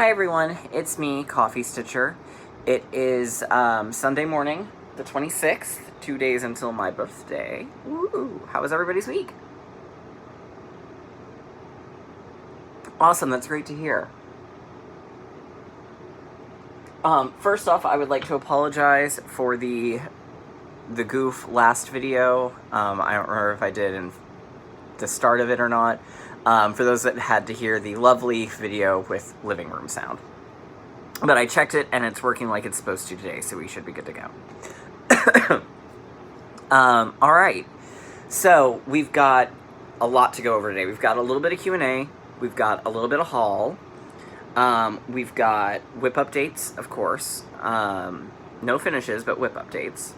Hi everyone, it's me, Coffee Stitcher. It is Sunday morning, the 26th, 2 days until my birthday. Woo! How was everybody's week? Awesome, that's great to hear. First off, I would like to apologize for the goof last video. I don't remember if I did in the start of it or not. For those that had to hear the lovely video with living room sound. But I checked it, and it's working like it's supposed to today, so we should be good to go. Alright. So, we've got a lot to go over today. We've got a little bit of Q&A. We've got a little bit of haul. We've got whip updates, of course. No finishes, but whip updates.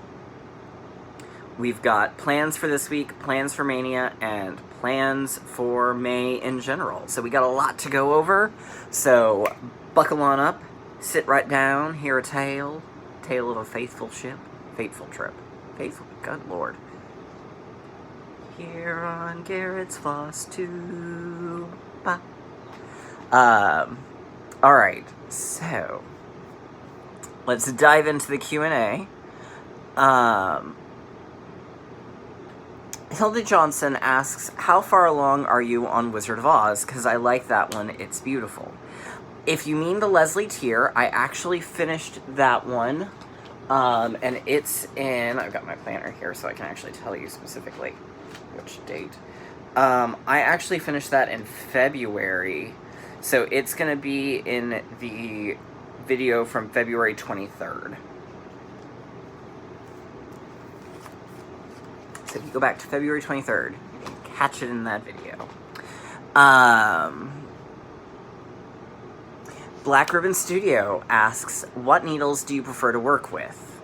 We've got plans for this week, plans for Mania, and plans for May in general. So we got a lot to go over. So buckle on up, sit right down, hear a tale of a faithful ship, fateful trip. Faithful, good lord. Here on Garrett's Floss Tube. Alright, so let's dive into the Q&A. Hilda Johnson asks, how far along are you on Wizard of Oz? Because I like that one, it's beautiful. If you mean the Leslie tier, I actually finished that one, and it's in, I've got my planner here so I can actually tell you specifically which date. I actually finished that in February, so it's going to be in the video from February 23rd. So if you go back to February 23rd, you can catch it in that video. Black Ribbon Studio asks, what needles do you prefer to work with?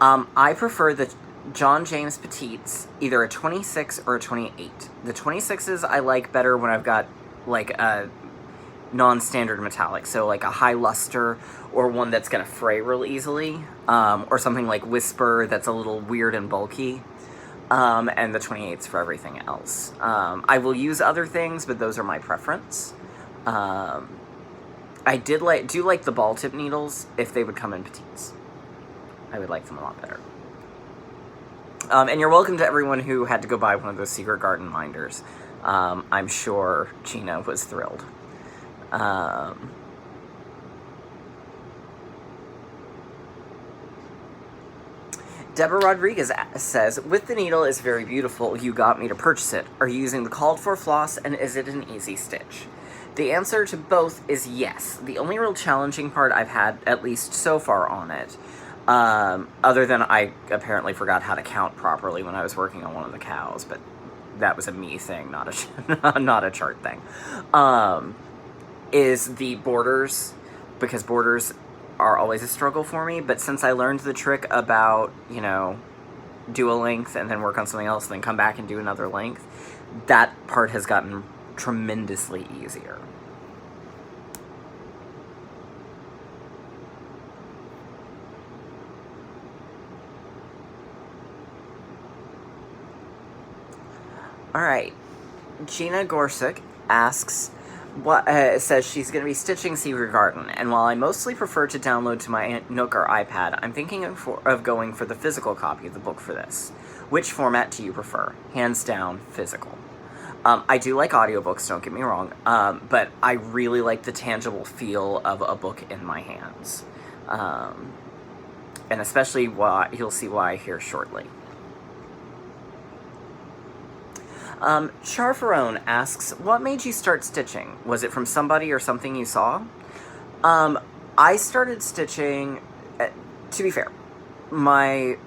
I prefer the John James Petites, either a 26 or a 28. The 26s I like better when I've got like a non-standard metallic, so like a high luster or one that's going to fray real easily, or something like Whisper that's a little weird and bulky. And the 28s for everything else. I will use other things, but those are my preference. I do like the ball tip needles if they would come in petites. I would like them a lot better. And you're welcome to everyone who had to go buy one of those Secret Garden minders. I'm sure Gina was thrilled. Deborah Rodriguez says, with the needle is very beautiful, you got me to purchase it. Are you using the called for floss, and is it an easy stitch? The answer to both is yes. The only real challenging part I've had, at least so far on it, other than I apparently forgot how to count properly when I was working on one of the cows, but that was a me thing, not a chart thing, is the borders, because borders are always a struggle for me, but since I learned the trick about, you know, do a length and then work on something else and then come back and do another length, that part has gotten tremendously easier. Alright, Gina Gorsuch asks, says she's going to be stitching Secret Garden, and while I mostly prefer to download to my Nook or iPad, I'm thinking of going for the physical copy of the book for this. Which format do you prefer? Hands down, physical. I do like audiobooks, don't get me wrong, but I really like the tangible feel of a book in my hands. And especially you'll see why here shortly. Charfarone asks, what made you start stitching? Was it from somebody or something you saw? I started stitching, to be fair, my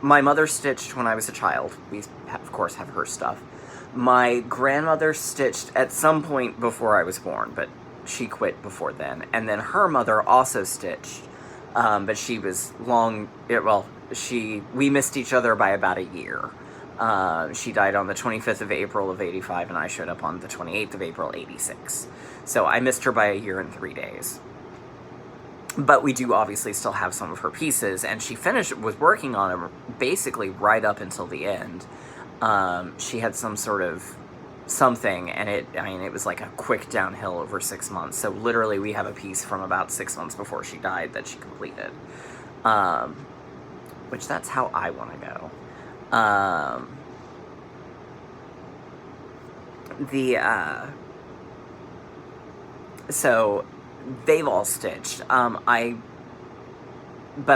mother stitched when I was a child. We, of course, have her stuff. My grandmother stitched at some point before I was born, but she quit before then. And then her mother also stitched, but she was we missed each other by about a year. She died on the 25th of April of 85, and I showed up on the 28th of April, 86. So I missed her by a year and 3 days. But we do obviously still have some of her pieces, and she was working on them basically right up until the end. She had some sort of something, and it was like a quick downhill over 6 months. So literally we have a piece from about 6 months before she died that she completed. Which that's how I want to go. So they've all stitched. But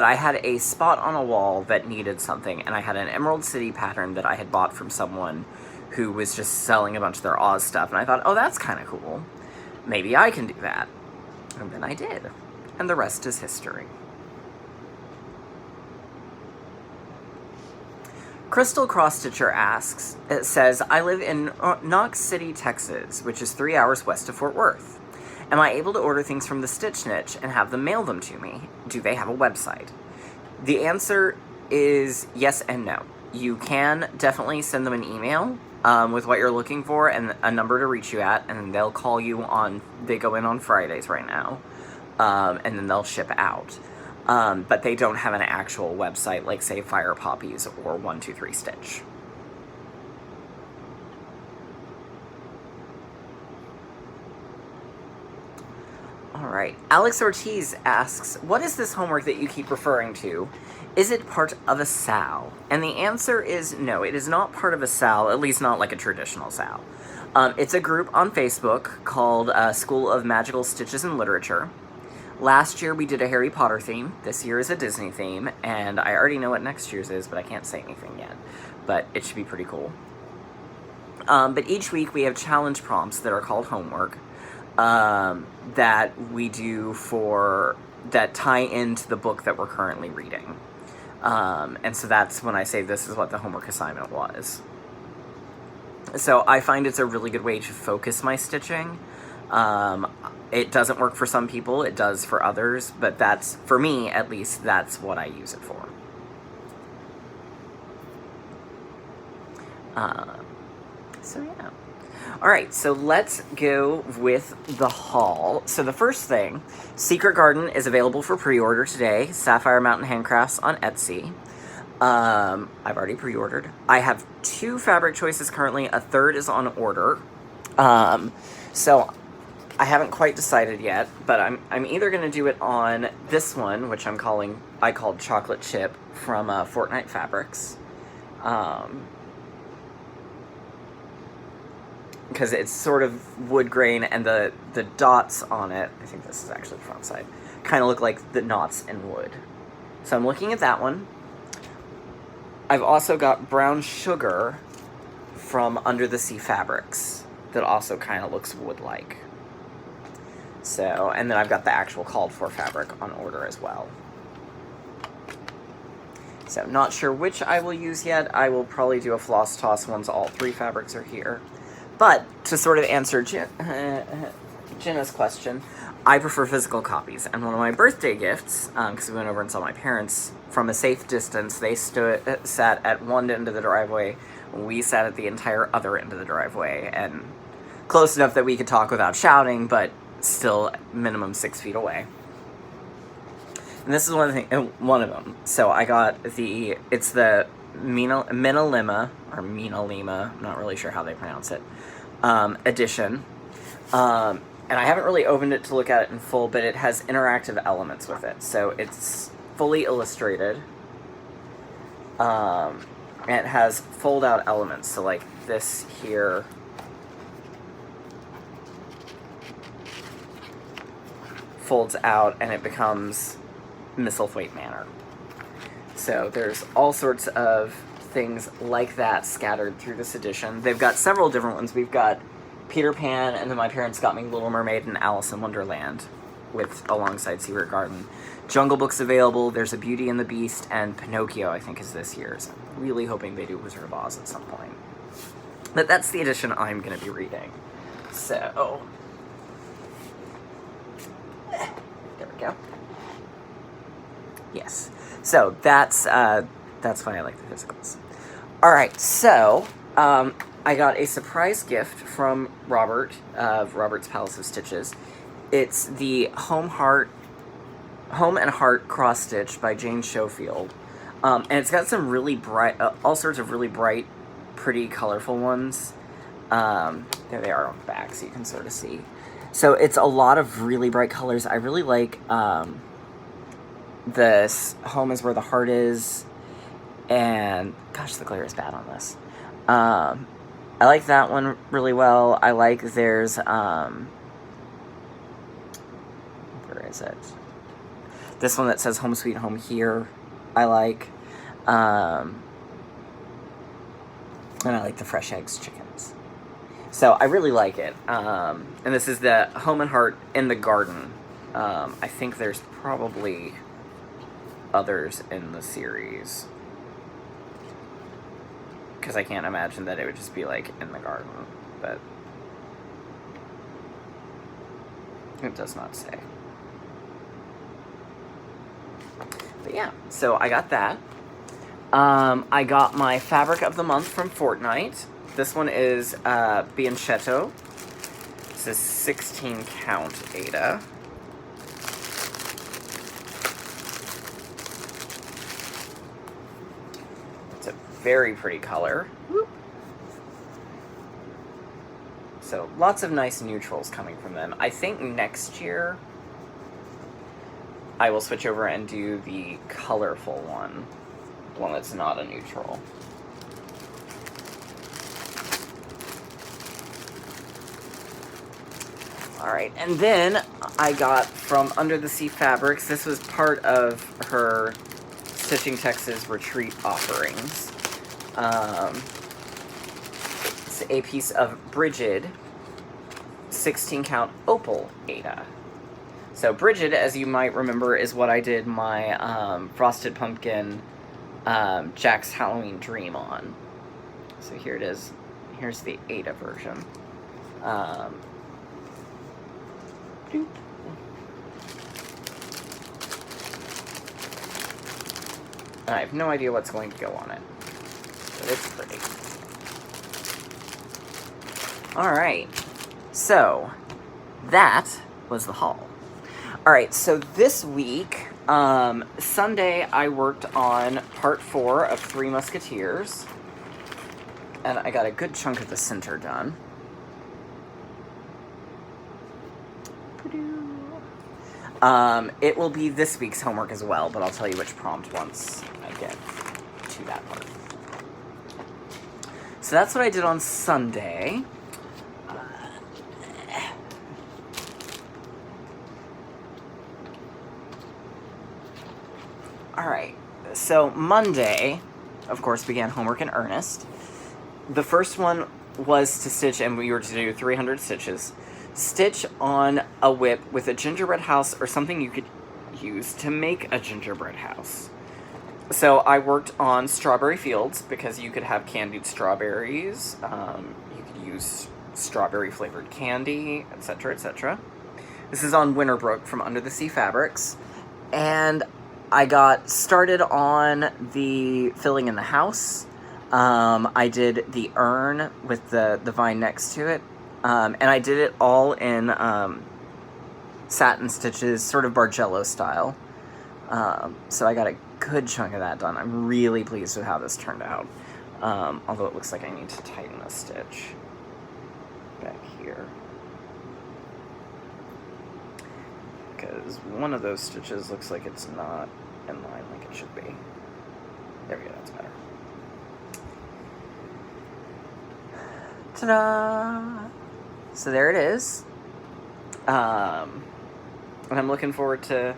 I had a spot on a wall that needed something, and I had an Emerald City pattern that I had bought from someone who was just selling a bunch of their Oz stuff, and I thought, oh, that's kind of cool. Maybe I can do that. And then I did. And the rest is history. Crystal Cross Stitcher asks, it says, I live in Knox City, Texas, which is 3 hours west of Fort Worth. Am I able to order things from the Stitch Niche and have them mail them to me? Do they have a website? The answer is yes and no. You can definitely send them an email with what you're looking for and a number to reach you at, and they'll call you on, they go in on Fridays right now, and then they'll ship out. But they don't have an actual website like, say, Fire Poppies or 123 Stitch. Alright, Alex Ortiz asks, what is this homework that you keep referring to? Is it part of a SAL? And the answer is no, it is not part of a SAL, at least not like a traditional SAL. It's a group on Facebook called School of Magical Stitches and Literature. Last year we did a Harry Potter theme, this year is a Disney theme, and I already know what next year's is, but I can't say anything yet. But it should be pretty cool. But each week we have challenge prompts that are called homework. That we do that tie into the book that we're currently reading. And so that's when I say this is what the homework assignment was. So I find it's a really good way to focus my stitching. It doesn't work for some people, it does for others, but that's, for me at least, that's what I use it for. So yeah. Alright, so let's go with the haul. So the first thing, Secret Garden is available for pre-order today. Sapphire Mountain Handcrafts on Etsy. I've already pre-ordered. I have 2 fabric choices currently. A third is on order. So I haven't quite decided yet, but I'm either going to do it on this one, which I called Chocolate Chip from Fortnite Fabrics. Because it's sort of wood grain, and the dots on it, I think this is actually the front side, kind of look like the knots in wood. So I'm looking at that one. I've also got Brown Sugar from Under the Sea Fabrics that also kind of looks wood-like. So, and then I've got the actual called for fabric on order as well. So not sure which I will use yet. I will probably do a floss toss once all 3 fabrics are here. But, to sort of answer Jenna's question, I prefer physical copies. And one of my birthday gifts, because we went over and saw my parents from a safe distance, they sat at one end of the driveway, we sat at the entire other end of the driveway, and close enough that we could talk without shouting, but still minimum 6 feet away. And this is one of them. So I got it's the Minalima, or Minalima, I'm not really sure how they pronounce it, edition. And I haven't really opened it to look at it in full, but it has interactive elements with it. So it's fully illustrated. And it has fold-out elements. So like this here folds out and it becomes Misselthwaite Manor. So there's all sorts of things like that scattered through this edition. They've got several different ones. We've got Peter Pan, and then my parents got me Little Mermaid and Alice in Wonderland alongside Secret Garden. Jungle Book's available. There's a Beauty and the Beast, and Pinocchio, I think, is this year's. I'm really hoping they do Wizard of Oz at some point. But that's the edition I'm going to be reading. So, there we go. Yes. So that's why I like the physicals. Alright, so, I got a surprise gift from Robert, of Robert's Palace of Stitches. It's the Home and Heart Cross Stitch by Jane Schofield. And it's got some really bright, all sorts of really bright, pretty, colorful ones. There they are on the back, so you can sort of see. So it's a lot of really bright colors. I really like this Home is Where the Heart Is, and gosh, the glare is bad on this. I like that one really well. I like there's where is it? This one that says Home Sweet Home Here, I like. And I like the Fresh Eggs Chickens. So I really like it. And this is the Home and Heart in the Garden. I think there's probably others in the series, because I can't imagine that it would just be like in the garden, but it does not say. But yeah, so I got that. I got my fabric of the month from Fortnite. This one is Bianchetto. This is 16 count Aida. It's a very pretty color. So lots of nice neutrals coming from them. I think next year I will switch over and do the colorful one that's not a neutral. Alright, and then I got from Under the Sea Fabrics, this was part of her Stitching Texas Retreat offerings. It's a piece of Brigid 16 count Opal Aida. So Brigid, as you might remember, is what I did my Frosted Pumpkin Jack's Halloween Dream on. So here it is. Here's the Aida version. I have no idea what's going to go on it, but it's pretty. Alright, so that was the haul. Alright, so this week, Sunday I worked on part 4 of Three Musketeers, and I got a good chunk of the center done. It will be this week's homework as well, but I'll tell you which prompt once I get to that part. So that's what I did on Sunday. Alright, so Monday, of course, began homework in earnest. The first one was to stitch, and we were to do 300 stitches. Stitch on a whip with a gingerbread house or something you could use to make a gingerbread house. So I worked on strawberry fields, because you could have candied strawberries, you could use strawberry flavored candy, etc., etc. This is on Winterbrook from Under the Sea Fabrics. And I got started on the filling in the house. I did the urn with the vine next to it. And I did it all in satin stitches, sort of Bargello style. So I got a good chunk of that done. I'm really pleased with how this turned out. Although it looks like I need to tighten a stitch back here, because one of those stitches looks like it's not in line like it should be. There we go, that's better. Ta-da! So there it is. And I'm looking forward to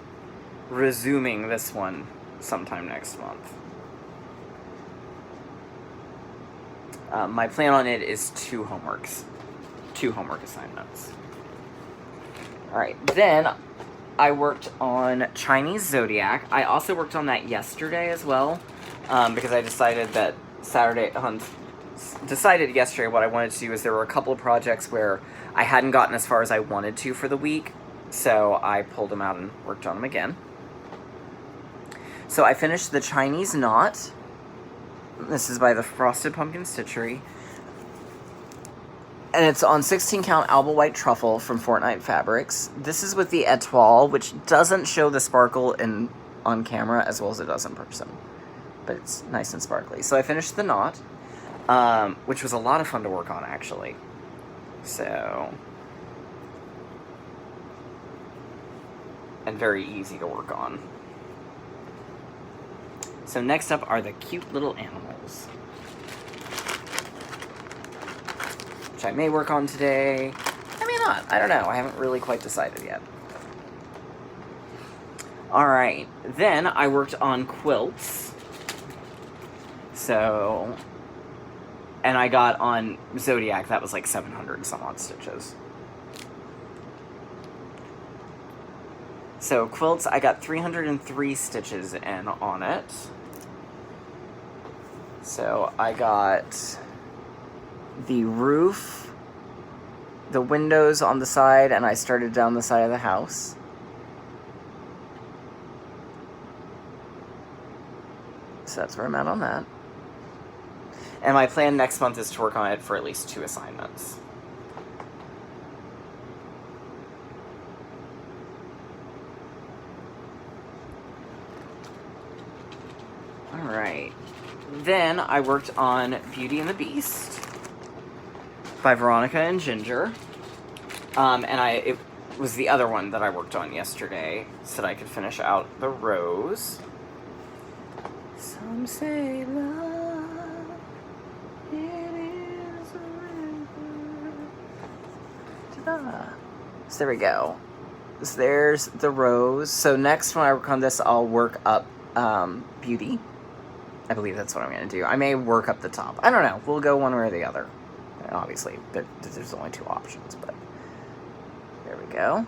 resuming this one sometime next month. My plan on it is 2 homework assignments. Alright, then I worked on Chinese Zodiac. I also worked on that yesterday as well, because I decided that decided yesterday what I wanted to do is there were a couple of projects where I hadn't gotten as far as I wanted to for the week, so I pulled them out and worked on them again. So I finished the Chinese knot. This is by the Frosted Pumpkin Stitchery. And it's on 16 count Alba White Truffle from Fortnite Fabrics. This is with the Etoile, which doesn't show the sparkle on camera as well as it does in person. But it's nice and sparkly. So I finished the knot. which was a lot of fun to work on, actually. So, and very easy to work on. So next up are the cute little animals, which I may work on today. I may not. I don't know. I haven't really quite decided yet. Alright, then I worked on quilts. So, and I got on Zodiac, that was like 700 and some odd stitches. So quilts, I got 303 stitches in on it. So I got the roof, the windows on the side, and I started down the side of the house. So that's where I'm at on that. And my plan next month is to work on it for at least 2 assignments. Alright. Then I worked on Beauty and the Beast by Veronica and Ginger. It was the other one that I worked on yesterday so that I could finish out the rose. Some say love, it is a river. Ta-da. So there we go. So there's the rose. So next when I work on this, I'll work up Beauty. I believe that's what I'm going to do. I may work up the top. I don't know. We'll go one way or the other. And obviously, there's only 2 options, but there we go.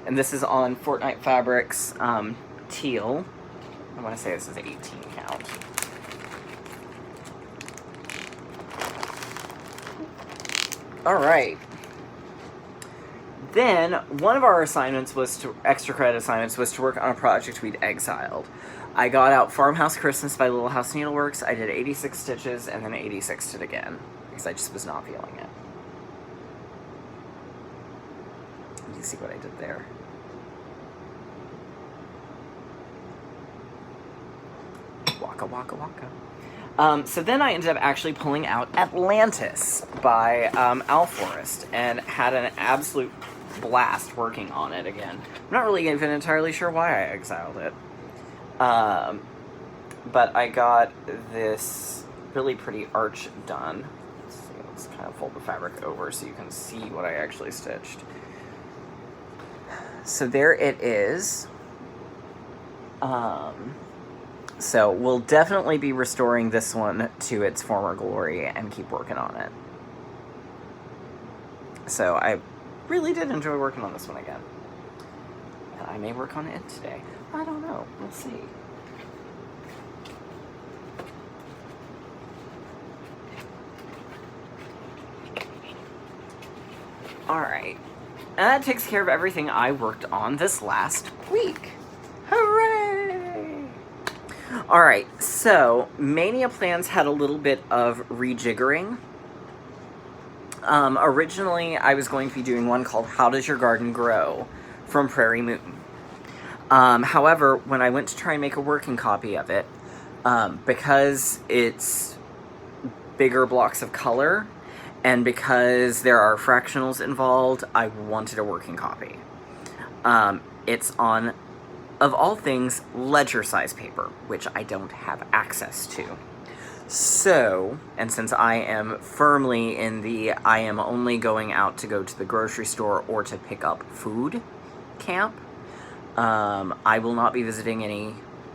And this is on Fortnite Fabrics Teal. I want to say this is 18 count. Alright. Then, one of our assignments extra credit assignments was to work on a project we'd exiled. I got out Farmhouse Christmas by Little House Needleworks. I did 86 stitches and then 86'd it again because I just was not feeling it. You see what I did there? Waka waka waka. So then I ended up actually pulling out Atlantis by Owl Forest and had an absolute blast working on it again. I'm not really even entirely sure why I exiled it. But I got this really pretty arch done. Let's see, let's kind of fold the fabric over so you can see what I actually stitched. So there it is. So we'll definitely be restoring this one to its former glory and keep working on it. So I really did enjoy working on this one again. And I may work on it today. I don't know. We'll see. Alright. And that takes care of everything I worked on this last week. Hooray! Alright, so Mania plans had a little bit of rejiggering. Originally, I was going to be doing one called How Does Your Garden Grow from Prairie Moon. However, when I went to try and make a working copy of it, because it's bigger blocks of color, and because there are fractionals involved, I wanted a working copy. It's on, of all things, ledger size paper, which I don't have access to. So, and since I am firmly in the I am only going out to go to the grocery store or to pick up food camp, I will not be visiting any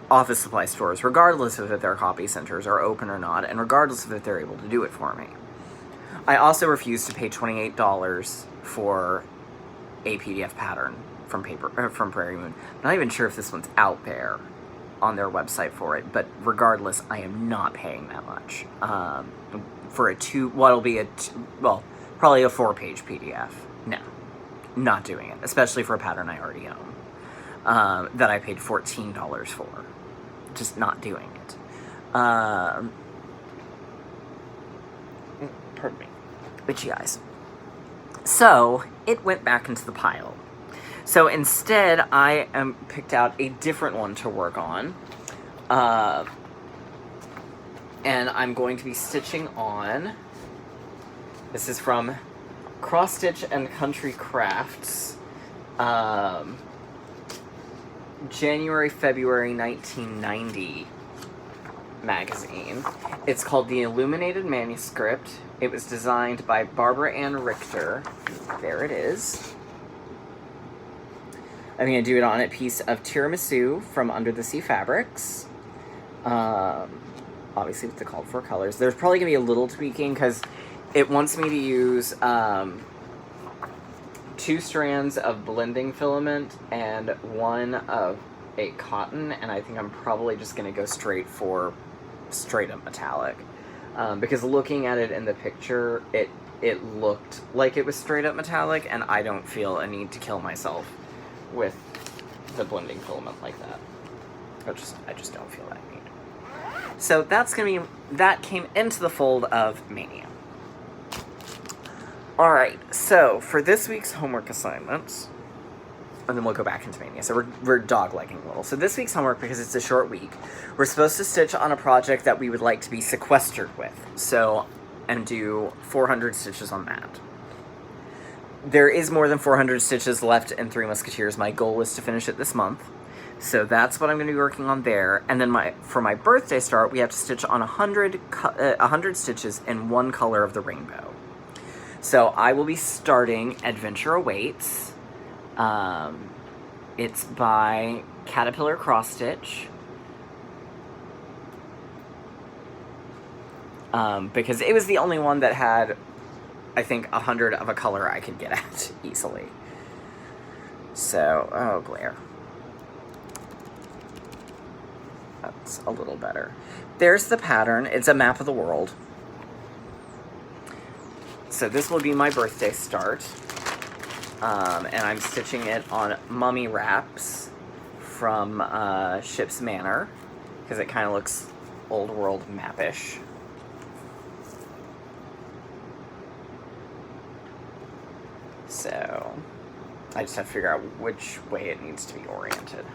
office supply stores, regardless of if their copy centers are open or not, and regardless of if they're able to do it for me. I also refuse to pay $28 for a PDF pattern from Prairie Moon. I'm not even sure if this one's out there on their website for it, but regardless, I am not paying that much for probably a 4-page PDF. No, not doing it, especially for a pattern I already own that I paid $14 for. Just not doing it. Pardon me. Itchy eyes. So, it went back into the pile. So instead, I picked out a different one to work on. And I'm going to be stitching on, this is from Cross Stitch and Country Crafts, January, February 1990 magazine. It's called The Illuminated Manuscript. It was designed by Barbara Ann Richter. There it is. I'm going to do it on a piece of tiramisu from Under the Sea Fabrics. Obviously with the called for colors. There's probably going to be a little tweaking because it wants me to use 2 strands of blending filament and 1 of a cotton, and I think I'm probably just going to go straight up metallic. Because looking at it in the picture, it looked like it was straight up metallic, and I don't feel a need to kill myself with the blending filament like that. I just don't feel that need. So that came into the fold of Mania. Alright, so for this week's homework assignments, and then we'll go back into Mania. So we're doglegging a little. So this week's homework, because it's a short week, we're supposed to stitch on a project that we would like to be sequestered with. So, and do 400 stitches on that. There is more than 400 stitches left in Three Musketeers. My goal is to finish it this month. So that's what I'm going to be working on there. And then for my birthday start, we have to stitch on 100 stitches in 1 color of the rainbow. So I will be starting Adventure Awaits. It's by Caterpillar Cross Stitch. Because it was the only one that had, I think, 100 of a color I could get at easily. So, oh, glare. That's a little better. There's the pattern. It's a map of the world. So this will be my birthday start. And I'm stitching it on Mummy Wraps from Ship's Manor, because it kind of looks old world map-ish. So I just have to figure out which way it needs to be oriented.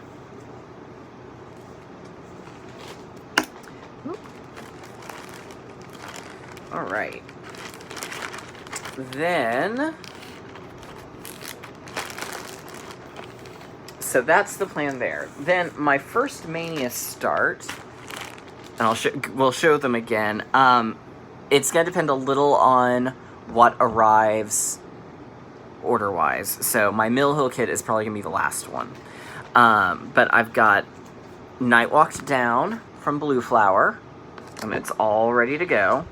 All right. Then, so that's the plan there. Then my first Mania start, and we'll show them again. It's going to depend a little on what arrives order-wise. So my Mill Hill kit is probably going to be the last one. But I've got Night Walked Down from Blue Flower, and it's all ready to go.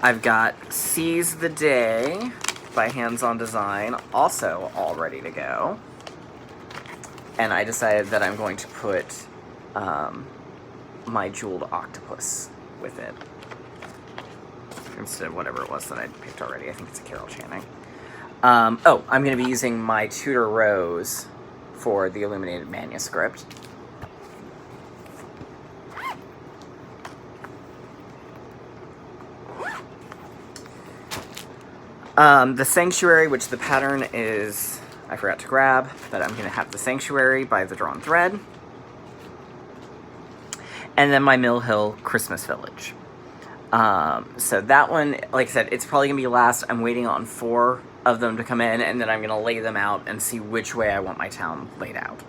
I've got Seize the Day by Hands On Design, also all ready to go. And I decided that I'm going to put my Jeweled Octopus with it, instead of whatever it was that I picked already. I think it's a Carol Channing. I'm going to be using my Tudor Rose for the Illuminated Manuscript. The Sanctuary, which the pattern is, I forgot to grab, but I'm going to have the Sanctuary by the Drawn Thread. And then my Mill Hill Christmas Village. So that one, like I said, it's probably going to be last. I'm waiting on 4 of them to come in, and then I'm going to lay them out and see which way I want my town laid out.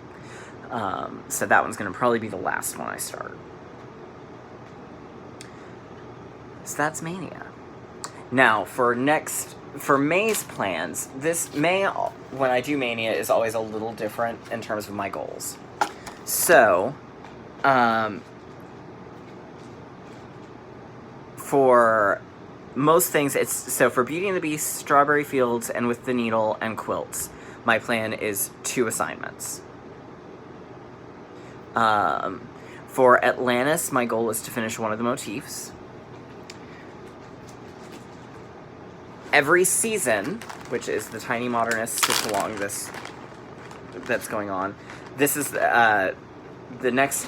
So that one's going to probably be the last one I start. So that's Mania. Now, for May's plans, this May, when I do Mania, is always a little different in terms of my goals. So, for most things, so for Beauty and the Beast, Strawberry Fields, and With the Needle, and Quilts, my plan is 2 assignments. For Atlantis, my goal is to finish one of the motifs. Every season, which is the Tiny Modernist stitch along this that's going on, this is the next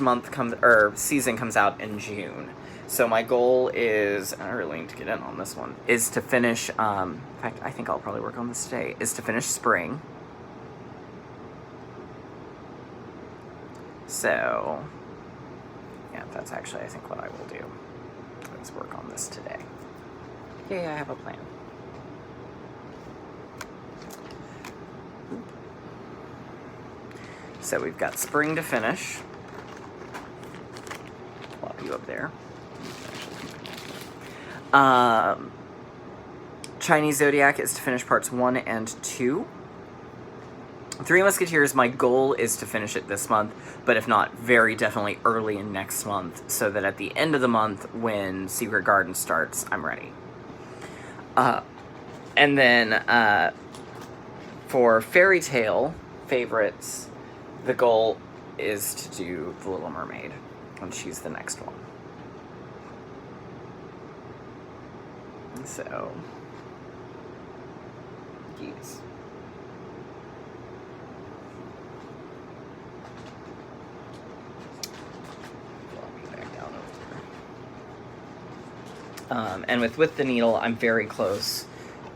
season comes out in June. So my goal is, and I really need to get in on this one, is to finish, in fact, I think I'll probably work on this today, is to finish spring. So, yeah, that's actually, I think, what I will do, is work on this today. Yay, I have a plan. So we've got spring to finish. Plop you up there. Chinese Zodiac is to finish parts 1 and 2. Three Musketeers, my goal is to finish it this month, but if not, very definitely early in next month, so that at the end of the month, when Secret Garden starts, I'm ready. And then, for Fairy Tale favorites, the goal is to do The Little Mermaid, and she's the next one. So, geez. And with the needle, I'm very close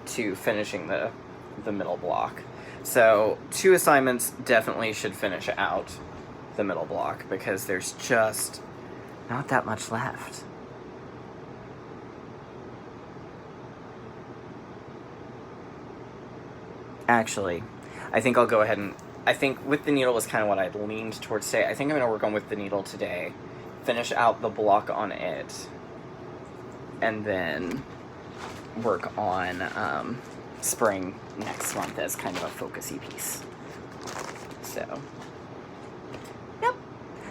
to finishing the middle block. So 2 assignments definitely should finish out the middle block, because there's just not that much left. Actually, I think I'll go ahead and, I think with the needle was kind of what I'd leaned towards today. I think I'm going to work on with the needle today, finish out the block on it, and then work on spring next month as kind of a focusy piece. So, yep.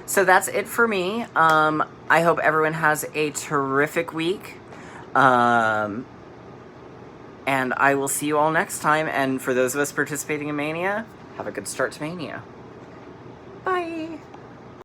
So that's it for me. I hope everyone has a terrific week. And I will see you all next time. And for those of us participating in Mania, have a good start to Mania.